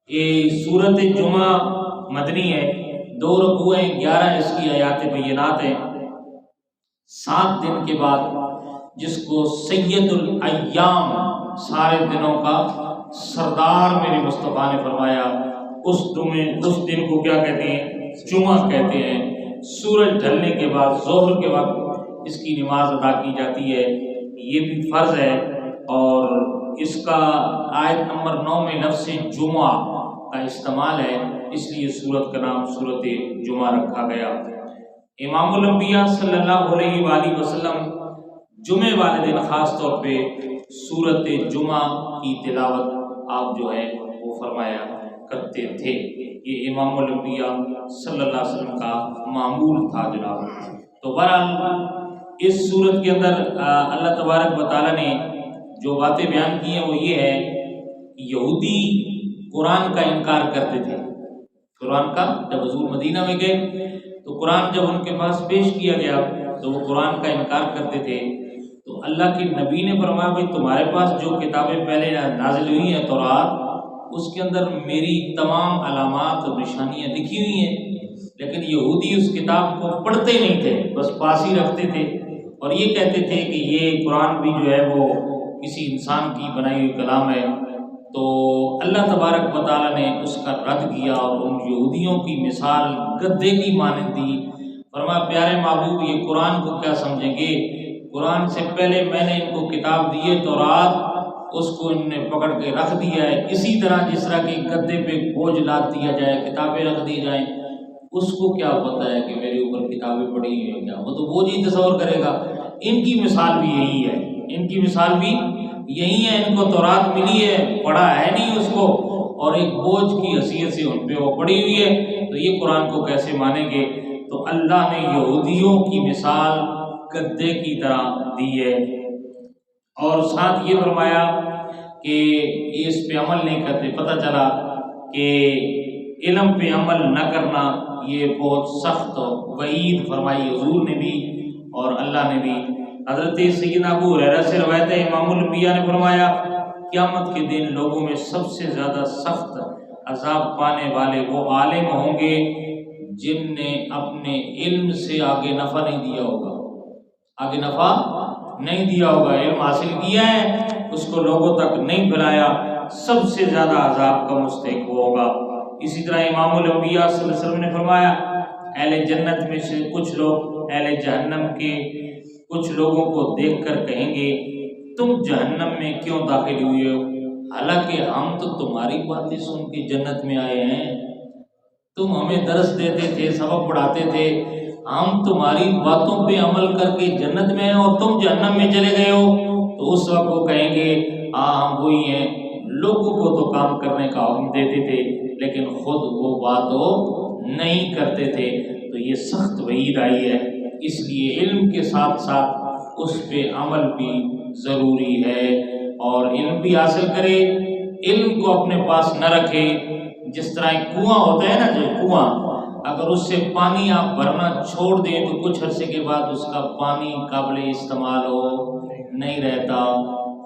یہ صورت جمعہ مدنی ہے، 2 رکوع ہیں، 11 اس کی آیات بینات ہیں۔ 7 دن کے بعد جس کو سید الایام، سارے دنوں کا سردار میرے مصطفیٰ نے فرمایا، اس دن کو کیا کہتے ہیں؟ جمعہ کہتے ہیں۔ سورج ڈھلنے کے بعد ظہر کے وقت اس کی نماز ادا کی جاتی ہے، یہ بھی فرض ہے۔ اور اس کا آیت نمبر 9 میں لفظ جمعہ کا استعمال ہے، اس لیے سورت کا نام سورت جمعہ رکھا گیا۔ امام الانبیاء صلی اللہ علیہ وآلہ وسلم جمعے والے دن خاص طور پہ سورت جمعہ کی تلاوت آپ جو ہے وہ فرمایا کرتے تھے۔ یہ امام الانبیاء صلی اللہ علیہ وسلم کا معمول تھا جناب۔ تو بہرحال اس سورت کے اندر اللہ تبارک و تعالیٰ نے جو باتیں بیان کی ہیں وہ یہ ہے، یہودی قرآن کا انکار کرتے تھے۔ قرآن کا جب حضور مدینہ میں گئے تو قرآن جب ان کے پاس پیش کیا گیا تو وہ قرآن کا انکار کرتے تھے۔ تو اللہ کے نبی نے فرمایا بھائی تمہارے پاس جو کتابیں پہلے نازل ہوئی ہیں تورات، اس کے اندر میری تمام علامات اور نشانیاں لکھی ہوئی ہیں، لیکن یہودی اس کتاب کو پڑھتے نہیں تھے، بس پاس ہی رکھتے تھے اور یہ کہتے تھے کہ یہ قرآن بھی جو ہے وہ کسی انسان کی بنائی ہوئی کلام ہے۔ تو اللہ تبارک و تعالیٰ نے اس کا رد کیا اور ان یہودیوں کی مثال گدھے کی مانند دی۔ فرمایا پیارے محبوب یہ قرآن کو کیا سمجھیں گے؟ قرآن سے پہلے میں نے ان کو کتاب دی ہے تورات، اس کو ان نے پکڑ کے رکھ دیا ہے، اسی طرح جس طرح کہ گدھے پہ بوجھ لاد دیا جائے، کتابیں رکھ دی جائیں، اس کو کیا پتہ ہے کہ میرے اوپر کتابیں پڑھی ہوئی ہیں کیا، وہ تو بوجھ ہی تصور کرے گا۔ ان کی مثال بھی یہی ہے، ان کی مثال بھی یہی ہے، ان کو تورات ملی ہے، پڑھا ہے نہیں اس کو، اور ایک بوجھ کی حیثیت سے ان پہ وہ پڑھی ہوئی ہے، تو یہ قرآن کو کیسے مانیں گے؟ تو اللہ نے یہودیوں کی مثال گدھے کی طرح دی ہے، اور ساتھ یہ فرمایا کہ یہ اس پہ عمل نہیں کرتے۔ پتہ چلا کہ علم پہ عمل نہ کرنا یہ بہت سخت وعید فرمائی حضور نے بھی اور اللہ نے بھی۔ حضرت سیدنا ابو ہریرہ سے روایت ہے، امام الانبیاء نے فرمایا قیامت کے دن لوگوں میں سب سے زیادہ سخت عذاب پانے والے وہ عالم ہوں گے جن نے اپنے علم سے آگے نفع نہیں دیا ہوگا، آگے نفع نہیں دیا ہوگا، علم حاصل کیا ہے اس کو لوگوں تک نہیں پھیلایا، سب سے زیادہ عذاب کا مستحق وہ ہوگا۔ اسی طرح امام الانبیاء صلی اللہ علیہ وسلم نے فرمایا اہل جنت میں سے کچھ لوگ اہل جہنم کے کچھ لوگوں کو دیکھ کر کہیں گے تم جہنم میں کیوں داخل ہوئے ہو، حالانکہ ہم تو تمہاری باتیں سن کے جنت میں آئے ہیں، تم ہمیں درس دیتے تھے، سبق پڑھاتے تھے، ہم تمہاری باتوں پہ عمل کر کے جنت میں ہیں اور تم جہنم میں چلے گئے ہو۔ تو اس وقت وہ کہیں گے ہاں ہم وہی ہیں، لوگوں کو تو کام کرنے کا حکم دیتے تھے لیکن خود وہ بات نہیں کرتے تھے۔ تو یہ سخت وعید آئی ہے، اس لیے علم کے ساتھ ساتھ اس پہ عمل بھی ضروری ہے، اور علم بھی حاصل کرے، علم کو اپنے پاس نہ رکھے۔ جس طرح ایک کنواں ہوتا ہے نا، جو کنواں اگر اس سے پانی آپ بھرنا چھوڑ دیں تو کچھ عرصے کے بعد اس کا پانی قابل استعمال نہیں رہتا،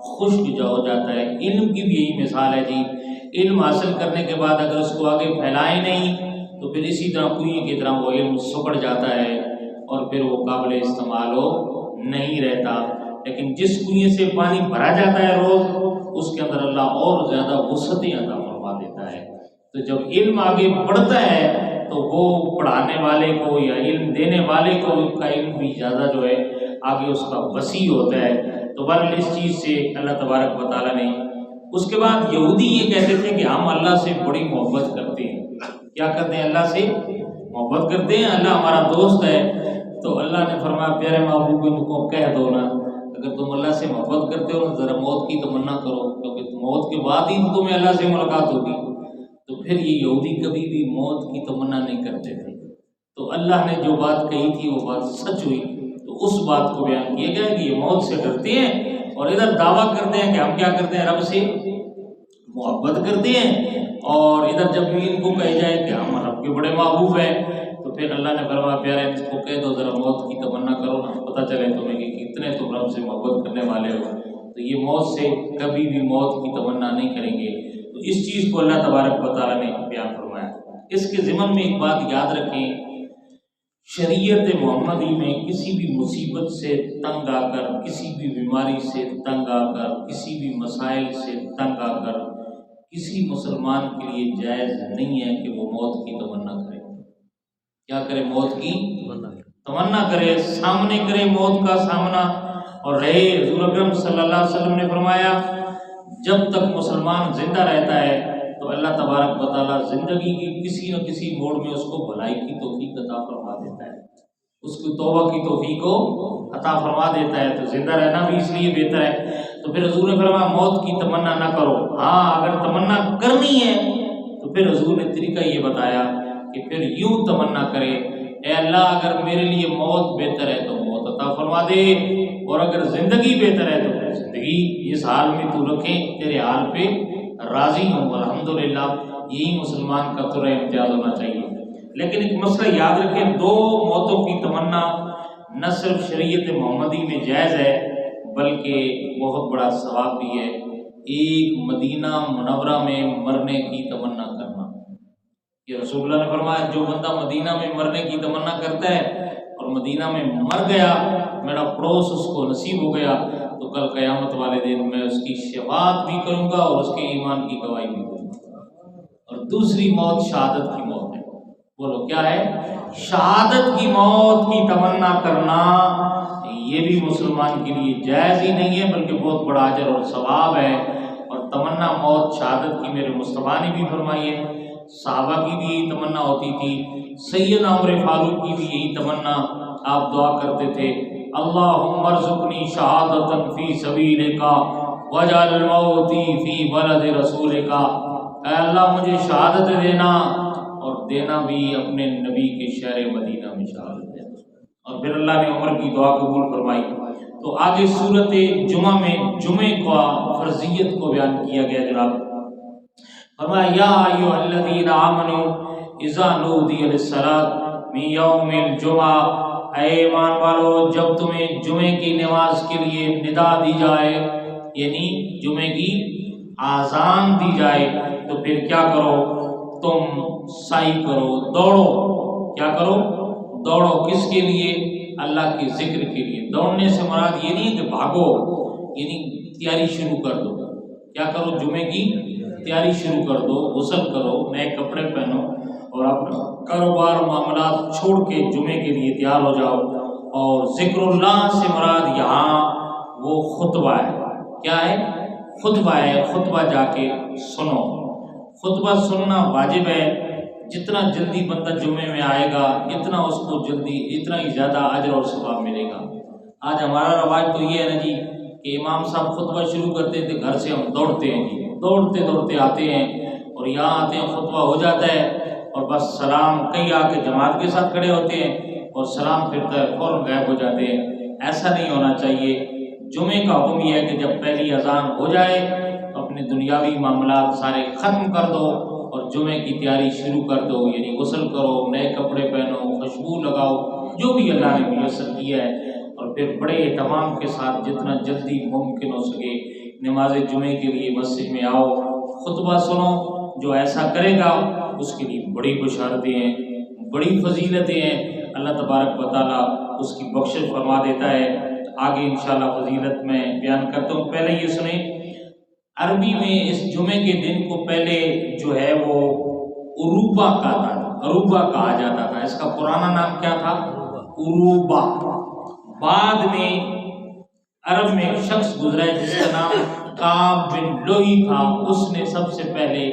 خشک جو ہو جاتا ہے۔ علم کی بھی یہی مثال ہے جی، علم حاصل کرنے کے بعد اگر اس کو آگے پھیلائے نہیں تو پھر اسی طرح کنویں کی طرح وہ علم سکڑ جاتا ہے اور پھر وہ قابل استعمال نہیں رہتا۔ لیکن جس کنویں سے پانی بھرا جاتا ہے روز، اس کے اندر اللہ اور زیادہ وسعتیں عطا فرما دیتا ہے۔ تو جب علم آگے بڑھتا ہے تو وہ پڑھانے والے کو یا علم دینے والے کو کا علم بھی زیادہ جو ہے آگے اس کا وسیع ہوتا ہے۔ تو بہرحال اس چیز سے اللہ تبارک و تعالیٰ نے، اس کے بعد یہودی یہ کہتے تھے کہ ہم اللہ سے بڑی محبت کرتے ہیں۔ کیا کرتے ہیں؟ اللہ سے محبت کرتے ہیں، اللہ ہمارا دوست ہے۔ تو اللہ نے فرمایا پیارے محبوب ان کو کہہ دو نا، اگر تم اللہ سے محبت کرتے ہو ذرا موت کی تمنا کرو، کیونکہ موت کے بعد ہی تمہیں اللہ سے ملاقات ہوگی۔ تو پھر یہ یہودی کبھی بھی موت کی تمنا نہیں کرتے تھے، تو اللہ نے جو بات کہی تھی وہ بات سچ ہوئی، تو اس بات کو بیان کیا گیا کہ یہ موت سے ڈرتے ہیں اور ادھر دعویٰ کرتے ہیں کہ ہم کیا کرتے ہیں، رب سے محبت کرتے ہیں، اور ادھر جب بھی ان کو کہہ جائے کہ ہم رب کے بڑے محبوب ہیں تو پھر اللہ نے فرمایا پیارے اس کو کہہ دو ذرا موت کی تمنا کرو نا، پتہ چلے تمہیں کہ کتنے تم رب سے محبت کرنے والے ہو۔ تو یہ موت سے کبھی بھی موت کی تمنا نہیں کریں گے۔ تو تو اس چیز کو اللہ تبارک و تعالیٰ نے بیان فرمایا۔ اس کے ضمن میں ایک بات یاد رکھیں، شریعت محمدی میں کسی بھی مصیبت سے تنگ آ کر، کسی بھی بیماری سے تنگ آ کر، کسی بھی مسائل سے تنگ آ کر کسی مسلمان کے لیے جائز نہیں ہے کہ وہ موت کی تمنا کرے۔ کیا کرے؟ موت کی تمنا کرے، سامنے کرے موت کا سامنا اور رہے۔ حضور اکرم صلی اللہ علیہ وسلم نے فرمایا جب تک مسلمان زندہ رہتا ہے تو اللہ تبارک و تعالیٰ زندگی کی کسی نہ کسی موڑ میں اس کو بھلائی کی توفیق عطا فرما دیتا ہے، اس کو توبہ کی توفیق کو عطا فرما دیتا ہے۔ تو زندہ رہنا بھی اس لیے بہتر ہے۔ تو پھر حضور نے فرمایا موت کی تمنا نہ کرو، ہاں اگر تمنا کرنی ہے تو پھر حضور نے طریقہ یہ بتایا کہ پھر یوں تمنا کرے، اے اللہ اگر میرے لیے موت بہتر ہے تو موت عطا فرما دے، اور اگر زندگی بہتر ہے تو پھر زندگی اس حال میں تو رکھیں، تیرے حال پہ راضی ہوں۔ الحمدللہ یہی مسلمان کا طرح امتیاز ہونا چاہیے۔ لیکن ایک مسئلہ یاد رکھیں، دو موتوں کی تمنا نہ صرف شریعت محمدی میں جائز ہے بلکہ بہت بڑا ثواب بھی ہے۔ ایک مدینہ منورہ میں مرنے کی تمنا کرنا، یہ رسول اللہ نے فرمایا جو بندہ مدینہ میں مرنے کی تمنا کرتا ہے اور مدینہ میں مر گیا، میرا پڑوس اس کو نصیب ہو گیا، تو کل قیامت والے دن میں اس کی شفاعت بھی کروں گا اور اس کے ایمان کی گواہی بھی کروں گا۔ اور دوسری موت شہادت کی موت ہے۔ بولو کیا ہے؟ شہادت کی موت کی تمنا کرنا یہ بھی مسلمان کے لیے جائز ہی نہیں ہے بلکہ بہت بڑا اجر اور ثواب ہے۔ اور تمنا موت شہادت کی میرے مصطفیٰ نے بھی فرمائی ہے، صحابہ کی بھی یہی تمنا ہوتی تھی، سیدنا عمر فاروق کی بھی یہی تمنا، آپ دعا کرتے تھے اللہم ارزقنی شہادتا فی سبیلک واجعل موتی فی بلد رسولک، اے اللہ مجھے شہادت دینا اور دینا بھی اپنے نبی کے شہر مدینہ میں شہادت دینا۔ اور پھر اللہ نے عمر کی دعا قبول فرمائی۔ تو آگے صورت جمعہ میں جمعے کا فرضیت کو بیان کیا گیا جناب۔ فرمایا یا ایھا الذین آمنوا اذا نودی للصلاۃ من یوم الجمعہ، اے ایمان والو جب تمہیں جمعے کی نماز کے لیے ندا دی جائے، یعنی جمعے کی آذان دی جائے، تو پھر کیا کرو؟ تم سعی کرو، دوڑو۔ کیا کرو؟ دوڑو۔ کس کے لیے؟ اللہ کے ذکر کے لیے۔ دوڑنے سے مراد یہ نہیں کہ بھاگو، یعنی تیاری شروع کر دو۔ کیا کرو؟ جمعے کی تیاری شروع کر دو، غسل کرو، نئے کپڑے پہنو اور اپنا کاروبار معاملات چھوڑ کے جمعے کے لیے تیار ہو جاؤ۔ اور ذکر اللہ سے مراد یہاں وہ خطبہ ہے۔ کیا ہے؟ خطبہ ہے۔ خطبہ جا کے سنو۔ خطبہ سننا واجب ہے۔ جتنا جلدی بندہ جمعے میں آئے گا اتنا اس کو جلدی اتنا ہی زیادہ اجر اور ثواب ملے گا۔ آج ہمارا رواج تو یہ ہے نا جی کہ امام صاحب خطبہ شروع کرتے تھے، گھر سے ہم دوڑتے ہیں جی، دوڑتے دوڑتے آتے ہیں اور یہاں آتے ہیں خطبہ ہو جاتا ہے اور بس سلام، کئی آ کے جماعت کے ساتھ کھڑے ہوتے ہیں اور سلام پھرتا ہے فوراً غائب ہو جاتے ہیں۔ ایسا نہیں ہونا چاہیے۔ جمعے کا حکم یہ ہے کہ جب پہلی اذان ہو جائے تو اپنے دنیاوی معاملات سارے ختم کر دو اور جمعے کی تیاری شروع کر دو، یعنی غسل کرو، نئے کپڑے پہنو، خوشبو لگاؤ، جو بھی اللہ نے میسر کیا ہے، اور پھر بڑے اہتمام کے ساتھ جتنا جلدی ممکن ہو سکے نماز جمعے کے لیے مسجد میں آؤ، خطبہ سنو۔ جو ایسا کرے گا اس کے لیے بڑی بشارتیں ہیں، بڑی فضیلتیں ہیں، اللہ تبارک و تعالیٰ اس کی بخشش فرما دیتا ہے۔ آگے انشاءاللہ فضیلت میں بیان کرتا ہوں، پہلے یہ سنیں۔ عربی میں اس جمعے کے دن کو پہلے جو ہے وہ عروبہ کہا تھا، عروبہ کہا جاتا تھا۔ اس کا پرانا نام کیا تھا؟ عروبہ۔ بعد میں عرب میں ایک شخص گزرا ہے جس کا نام کعب بن لوئی تھا، اس نے سب سے پہلے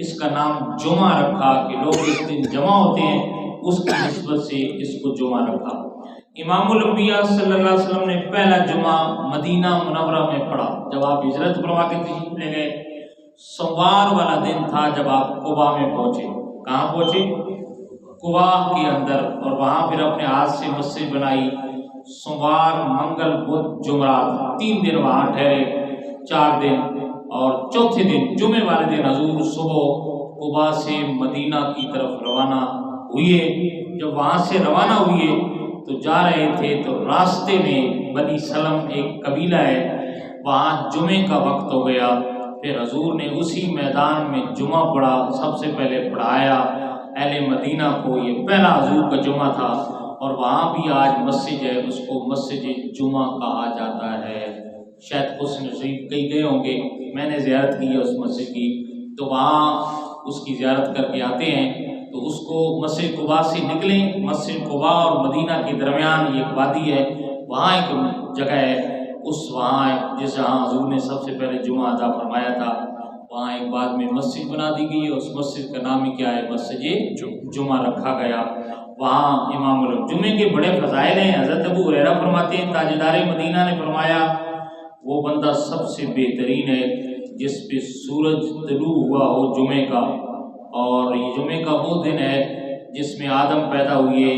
اس کا نام جمعہ رکھا کہ لوگ اس دن جمع ہوتے ہیں، اس کی نسبت سے اس کو جمعہ رکھا۔ امام الانبیاء صلی اللہ علیہ وسلم نے پہلا جمعہ مدینہ منورہ میں پڑھا جب آپ ہجرت فرما کے تشریف لے گئے۔ سوار والا دن تھا جب آپ قباء میں پہنچے۔ کہاں پہنچے؟ قباء کے اندر، اور وہاں پھر اپنے ہاتھ سے مسجد بنائی۔ سوموار، منگل، بدھ، جمعرات 3 دن وہاں ٹھہرے، 4 دن، اور چوتھے دن جمعے والے دن حضور صبح قباء سے مدینہ کی طرف روانہ ہوئے۔ جب وہاں سے روانہ ہوئے تو جا رہے تھے تو راستے میں بنی سلم ایک قبیلہ ہے، وہاں جمعے کا وقت ہو گیا۔ پھر حضور نے اسی میدان میں جمعہ پڑھا، سب سے پہلے پڑھایا اہل مدینہ کو، یہ پہلا حضور کا جمعہ تھا، اور وہاں بھی آج مسجد ہے، اس کو مسجد جمعہ کہا جاتا ہے۔ شاید حسن شریف کئی گئے ہوں گے، میں نے زیارت کی ہے اس مسجد کی، تو وہاں اس کی زیارت کر کے آتے ہیں۔ تو اس کو مسجد قباء سے نکلیں، مسجد قباء اور مدینہ کے درمیان یہ ایک وادی ہے، وہاں ایک جگہ ہے، اس وہاں جس جہاں حضور نے سب سے پہلے جمعہ ادا فرمایا تھا، وہاں ایک بعد میں مسجد بنا دی گئی ہے، اس مسجد کا نام ہی کیا ہے؟ مسجد جمعہ رکھا گیا۔ وہاں امام الجمعے کے بڑے فضائل ہیں۔ حضرت ابو ہریرہ فرماتے ہیں تاجدار مدینہ نے فرمایا وہ بندہ سب سے بہترین ہے جس پہ سورج طلوع ہوا ہو جمعے کا، اور یہ جمعے کا وہ دن ہے جس میں آدم پیدا ہوئے،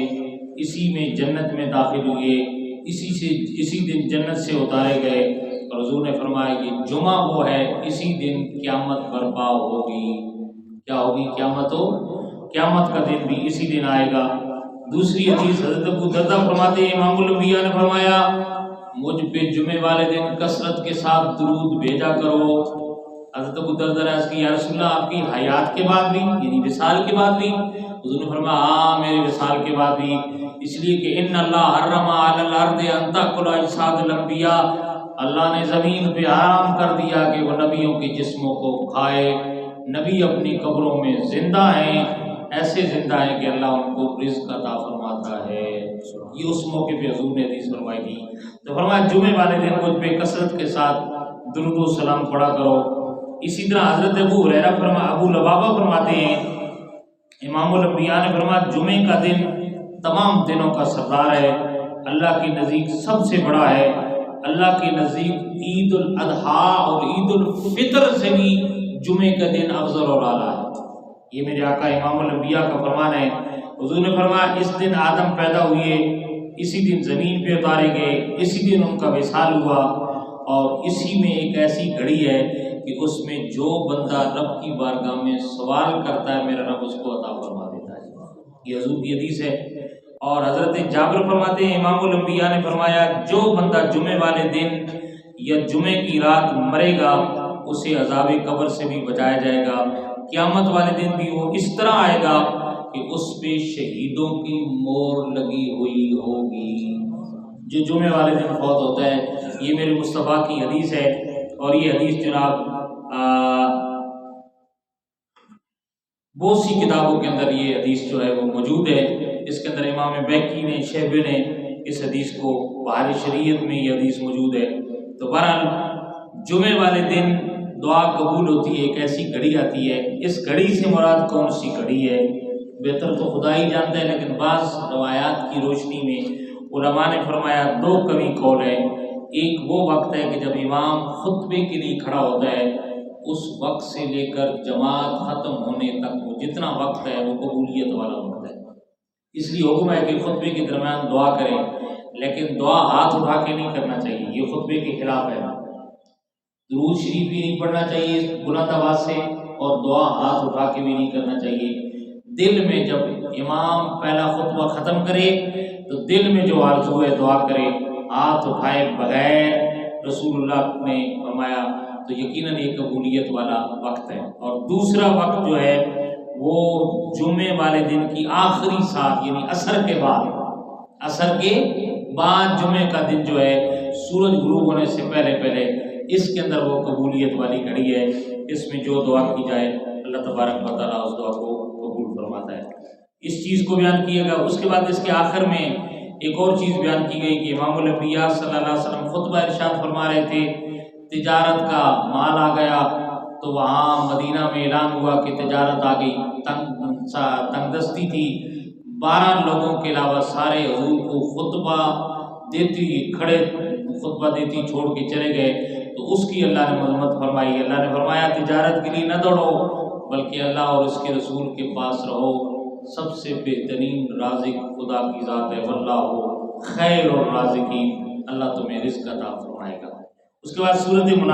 اسی میں جنت میں داخل ہوئے، اسی دن جنت سے اتارے گئے، اور حضور نے فرمایا یہ جمعہ وہ ہے، اسی دن قیامت برپا ہوگی۔ کیا ہوگی؟ قیامت کا دن بھی اسی دن آئے گا۔ دوسری حدیث حضرت ابو دردہ فرماتے ہیں امام الانبیاء نے فرمایا مجھ پہ جمعے والے دن کثرت کے ساتھ درود بھیجا کرو۔ حضرت ابو دردہ نے عرض کی یا رسول اللہ آپ کی حیات کے بعد بھی، یعنی وصال کے بعد بھی؟ حضور نے فرمایا ہاں میرے وصال کے بعد بھی، اس لیے کہ ان اللہ حرم علی الارض ان تاکل اجساد الانبیاء، اللہ نے زمین پہ حرام کر دیا کہ وہ نبیوں کے جسموں کو کھائے۔ نبی اپنی قبروں میں زندہ ہیں، ایسے زندہ ہیں کہ اللہ ان کو رزق عطا فرماتا ہے۔ یہ اس موقع پہ حضور نے حدیث فرمائی تھی۔ تو فرمایا جمعے والے دن مجھ پہ کثرت کے ساتھ درود و سلام پڑھا کرو۔ اسی طرح حضرت ابو ہریرہ ابو لبابہ فرماتے ہیں امام الانبیاء نے فرمایا جمعے کا دن تمام دنوں کا سردار ہے، اللہ کے نزدیک سب سے بڑا ہے، اللہ کے نزدیک عید الاضحیٰ اور عید الفطر سے بھی جمعے کا دن افضل اور اعلیٰ ہے۔ یہ میرے آقا امام الانبیاء کا فرمان ہے۔ حضور نے فرمایا اس دن آدم پیدا ہوئے، اسی دن زمین پہ اتارے گئے، اسی دن ان کا وصال ہوا، اور اسی میں ایک ایسی گھڑی ہے کہ اس میں جو بندہ رب کی بارگاہ میں سوال کرتا ہے میرا رب اس کو عطا فرما دیتا ہے۔ یہ حضور کی حدیث ہے۔ اور حضرت جابر فرماتے ہیں امام الانبیاء نے فرمایا جو بندہ جمعے والے دن یا جمعے کی رات مرے گا اسے عذاب قبر سے بھی بچایا جائے گا، قیامت والے دن بھی وہ اس طرح آئے گا کہ اس پہ شہیدوں کی مہر لگی ہوئی ہوگی۔ جو جمعے والے دن فوت ہوتا ہے، یہ میرے مصطفیٰ کی حدیث ہے، اور یہ حدیث جناب بہت سی کتابوں کے اندر یہ حدیث جو ہے وہ موجود ہے۔ اس کے اندر امام بیہقی نے، شیبہ نے اس حدیث کو بحر شریعت میں یہ حدیث موجود ہے۔ تو بہرحال جمعے والے دن دعا قبول ہوتی ہے، ایک ایسی گھڑی آتی ہے۔ اس گھڑی سے مراد کون سی گھڑی ہے بہتر تو خدا ہی جانتا ہے، لیکن بعض روایات کی روشنی میں علماء نے فرمایا دو قوی قول ہے۔ ایک وہ وقت ہے کہ جب امام خطبے کے لیے کھڑا ہوتا ہے، اس وقت سے لے کر جماعت ختم ہونے تک وہ جتنا وقت ہے وہ قبولیت والا وقت ہے، اس لیے حکم ہے کہ خطبے کے درمیان دعا کریں، لیکن دعا ہاتھ اٹھا کے نہیں کرنا چاہیے، یہ خطبے کے خلاف ہے۔ درود شریف بھی نہیں پڑھنا چاہیے بلند آواز سے، اور دعا ہاتھ اٹھا کے بھی نہیں کرنا چاہیے۔ دل میں جب امام پہلا خطبہ ختم کرے تو دل میں جو آرزو ہے دعا کرے، ہاتھ اٹھائے بغیر، رسول اللہ نے فرمایا، تو یقیناً یہ قبولیت والا وقت ہے۔ اور دوسرا وقت جو ہے وہ جمعے والے دن کی آخری ساعت، یعنی عصر کے بعد جمعے کا دن جو ہے سورج غروب ہونے سے پہلے اس کے اندر وہ قبولیت والی گھڑی ہے۔ اس میں جو دعا کی جائے اللہ تبارک و تعالیٰ اس دعا کو قبول فرماتا ہے۔ اس چیز کو بیان کیا گیا۔ اس کے بعد اس کے آخر میں ایک اور چیز بیان کی گئی کہ امام الانبیاء صلی اللہ علیہ وسلم خطبہ ارشاد فرما رہے تھے، تجارت کا مال آ گیا، تو وہاں مدینہ میں اعلان ہوا کہ تجارت آ گئی، تنگ دستی تھی، 12 لوگوں کے علاوہ سارے حضور کو خطبہ دیتی چھوڑ کے چلے گئے، تو اس کی اللہ نے مذمت فرمائی۔ اللہ نے فرمایا تجارت کے لیے نہ دوڑو، بلکہ اللہ اور اس کے رسول کے پاس رہو، سب سے بہترین رازق خدا کی ذات ہے، واللہ خیر الرازقین، اللہ تمہیں رزق عطا فرمائے گا۔ اس کے بعد سورۃ